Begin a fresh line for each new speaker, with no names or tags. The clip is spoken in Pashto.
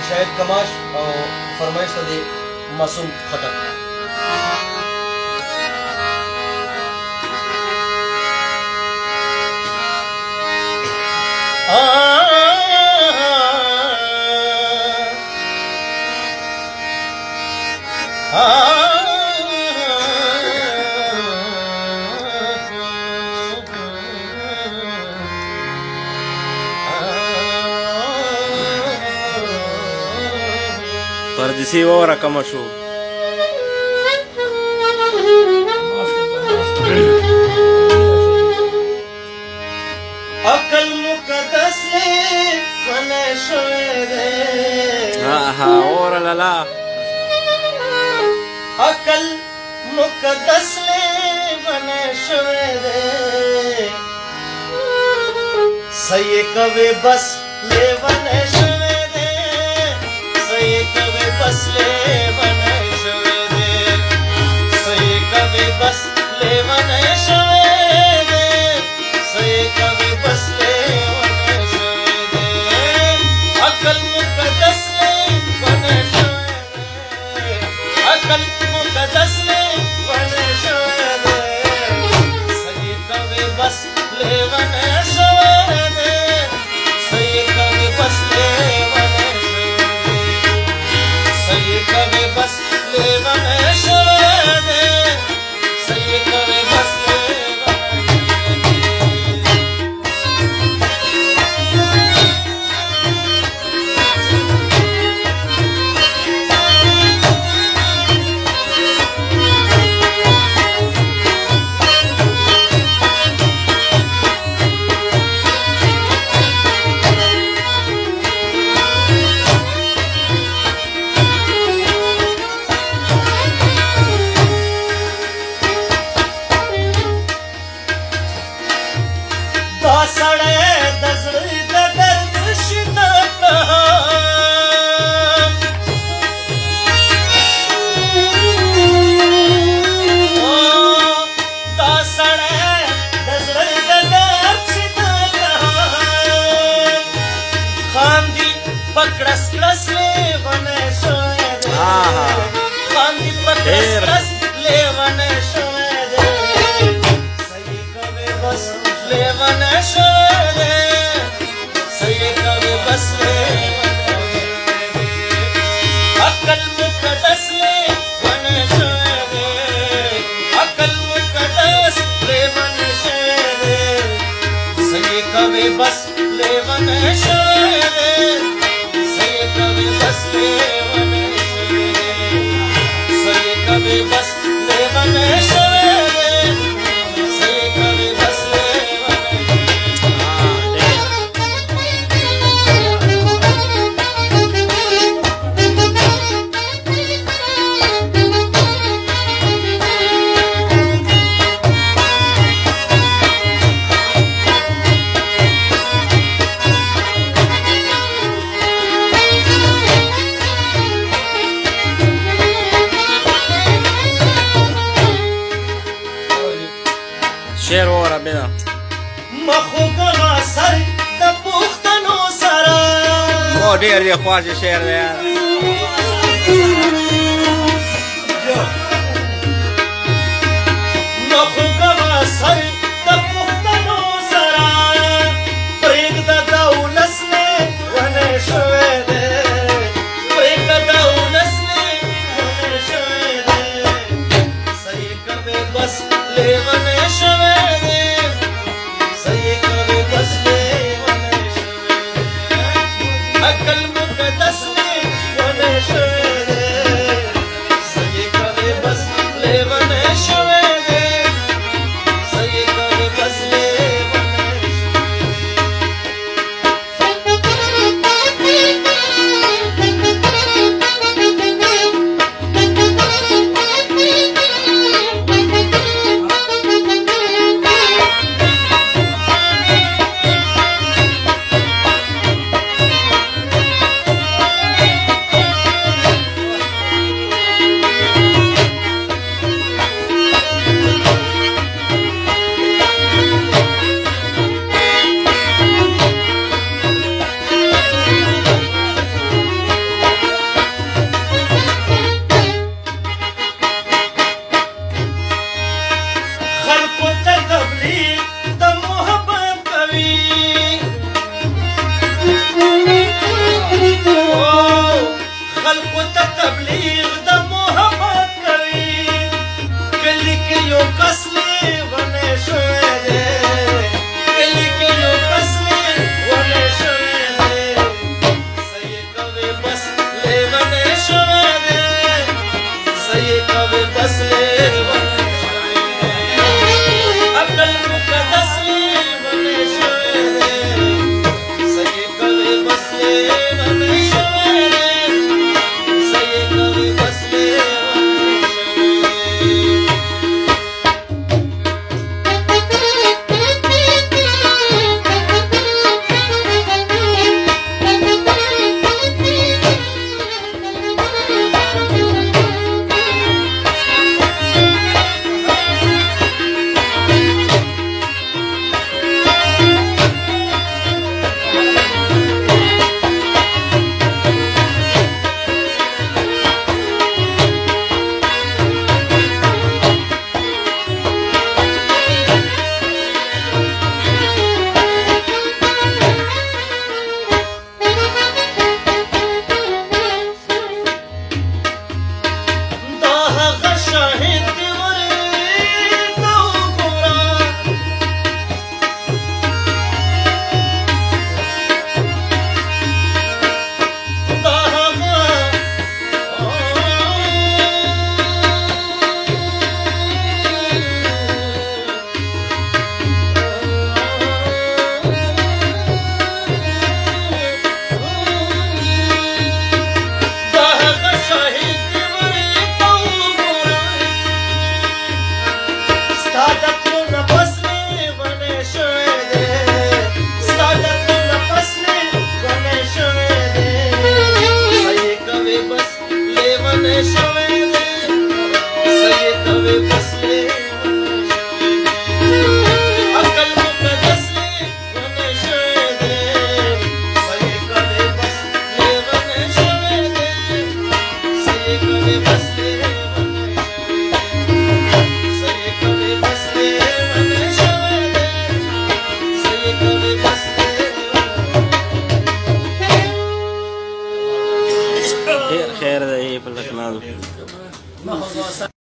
شاهد کماش او فرمایش ته دی معصوم خټک.
پردیسی وره کمه شو.
عقل مقدس ونه شوی دی.
وره لالا
عقل مقدس ونه شوی دی. صحیح کوي بس لیونه شوی دی. صحیح کوي بس لیونه شوی دی. صحیح کوي بس لیونه شوی دی. صحیح کوي بس لیونه شوی دی. عقل مقدس ونه شوی دی. عقل مقدس ونه شوی دی. صحیح کوي بس لیونه شوی دی. صحیح کوي بس لیونه شوی دی. صحیح کوي بس لیونه شوی دی. صحیح کوي بس बस लेवन शोरे सही कभी बस लेवन शोरे सही कभी बस लेवन शोरे सही कभी बस
شعر وره بنا
مخوګه سر د پښتنو سره
مو ډیر دی خواږه شعر دی یار
مخوګه سر د پښتنو سره پرېږده د ولس نه ونه شوی دی پرېږده د ولس نه ونه شوی دی صحیح کوي بس لیونه شوی عقل مقدس ونه شوی